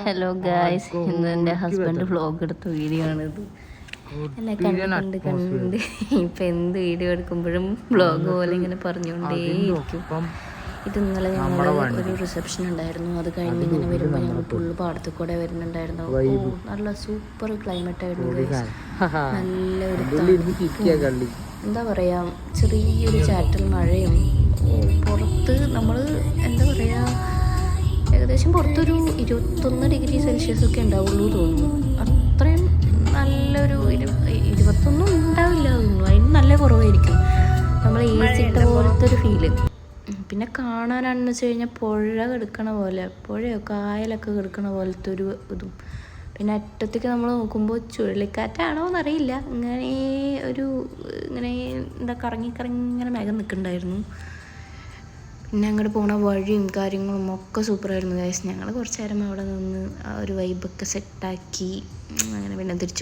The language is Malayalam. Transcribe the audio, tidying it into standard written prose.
ഹലോ ഗായ്സ്, ഇന്ന് എൻ്റെ ഹസ്ബൻഡ് വ്ളോഗ് എടുത്ത വീഡിയോ ആണിത്. എന്നെ കണ്ട് ഇപ്പം എന്ത് വീഡിയോ എടുക്കുമ്പോഴും വ്ളോഗ് പോലെ ഇങ്ങനെ പറഞ്ഞുകൊണ്ടേയിരിക്കും. ഇത് ഇന്നലെ ഞങ്ങൾ ഒരു റിസപ്ഷൻ ഉണ്ടായിരുന്നു. അത് കഴിഞ്ഞ് ഇങ്ങനെ വരുമ്പോൾ ഞങ്ങൾ പുള്ളു പാടത്ത് കൂടെ വരുന്നുണ്ടായിരുന്നു. നല്ല സൂപ്പർ ക്ലൈമറ്റ് ആയിരുന്നു ഗായ്സ്. നല്ല ഒരു എന്താ പറയുക, ചെറിയൊരു ചാറ്റൽ മഴയും പുറത്ത് നമ്മൾ എന്താ പറയുക, ഏകദേശം പുറത്തൊരു 21 ഡിഗ്രി സെൽഷ്യസ് ഒക്കെ ഉണ്ടാവുള്ളൂ തോന്നുന്നു. അത്രയും നല്ലൊരു 21 ഉണ്ടാവില്ല തോന്നുന്നു, അതിന് നല്ല കുറവായിരിക്കും. നമ്മൾ AC ഇട്ട പോലത്തെ ഒരു ഫീല്. പിന്നെ കാണാനാണെന്ന് വെച്ച് കഴിഞ്ഞാൽ പുഴ കിടക്കണ പോലെ, പുഴയോ കായലൊക്കെ കിടക്കണ പോലത്തെ ഒരു ഇതും. പിന്നെ അറ്റത്തേക്ക് നമ്മൾ നോക്കുമ്പോൾ ചുഴലിക്കാറ്റാണോ എന്നറിയില്ല, ഇങ്ങനെ എന്താ കറങ്ങി ഇങ്ങനെ മേഘം നിൽക്കുന്നുണ്ടായിരുന്നു. പിന്നെ അങ്ങോട്ട് പോണ വഴിയും കാര്യങ്ങളും ഒക്കെ സൂപ്പറായിരുന്നു ഗൈസ്. ഞങ്ങൾ കുറച്ച് നേരം അവിടെ നിന്ന് ആ ഒരു വൈബൊക്കെ സെറ്റാക്കി അങ്ങനെ പിന്നെ തിരിച്ചു.